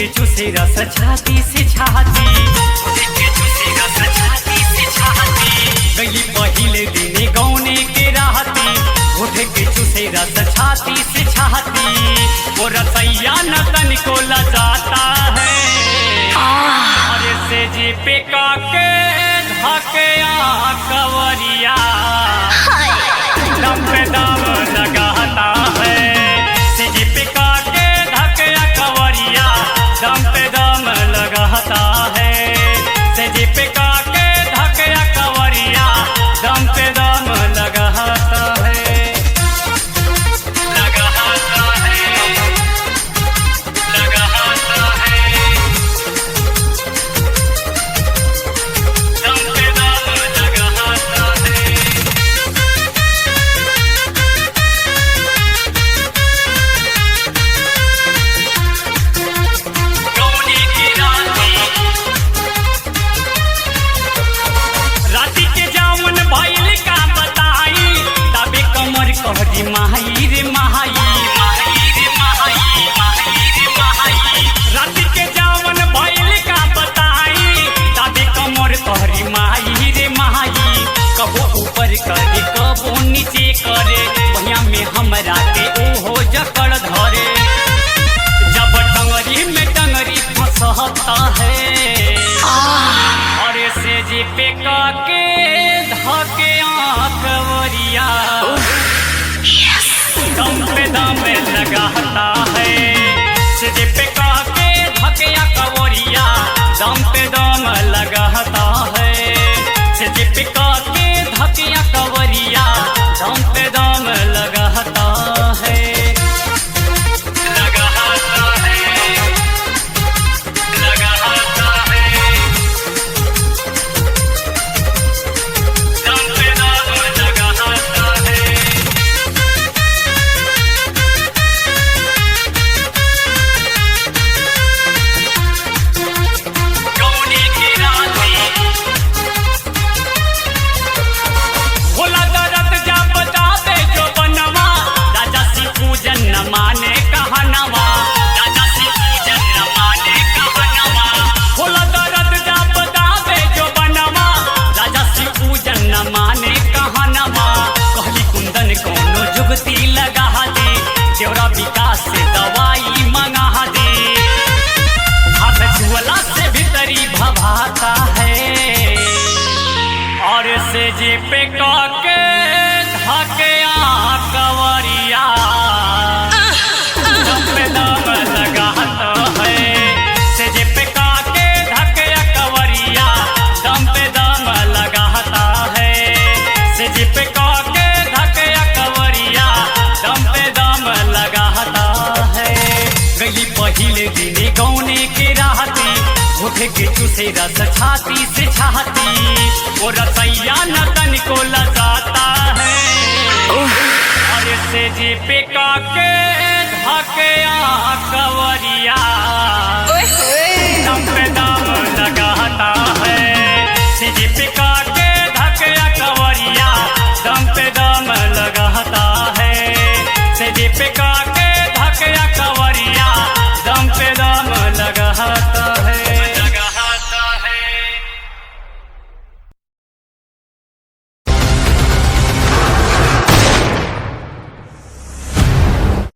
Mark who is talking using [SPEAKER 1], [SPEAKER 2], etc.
[SPEAKER 1] के चूसे रस छाती से छाती, उठे के चूसे रस छाती से छाती, गई पहिले दिने गौने के राहती, उठे के चूसे रस छाती से छाती, वो रसैया न तनिको लजाता है, अरे से जी पे काके धाके कवरिया दम पे दम लगाता है, से जी पे काके धाके कवरिया दम पे दम लगाता है, से जी पे काके धाके कवरिया दम पे दम लगाता है, लगाता है, लगाता है, दम पे दम लगाता है। गौनी की राती के जावन भइल का बताई, तबे कमर कहदी माही रे माही, माही रे माही, माही रे माही, राती के जावन भइल का बताई, तबे कमर कहरी माही रे माही, कबो ऊपर करे कबो नीचे करे, भैया में हमरा के ओहो जकड़ धरे, जब टंगरी में टंगरी फंसता है, अरे से जी पे काके धाके कवरिया दम पे दम लगाता है, से जी पे काके धाके कवरिया दम पे दम लगाता है, से जी पे काके धाके कवरिया दम पे दम लगाता है, लगाता है, लगाता है, दम पे दम लगाता है। गौनी की राती भोला दरद जा बतावे जो बनवा, राजा सी पूजन न माने कहनवा, राजा सी पूजन न माने कहनवा, भोला दरद जा बतावे जो बनवा, राजा सी पूजन न माने कहनवा, कहली कुंदन कोनो जुगती लगा दे, देवरा विकास से दवाई मंगा दे, हाथ छुअला से भीतरी भभाता है, और से जी पे काके धाके कवरिया दम पे दम लगाता है, से जी पे काके धाके कवरिया दम पे दम लगाता है, से जी पे काके धाके कवरिया दम पे दम लगाता है, गई पहिले दिने गौने के राहती, उठे के चूसे रस छाती से छाती, वो रसैया न तनिको लजाता है, अरे से जी पे काके धाके कवरिया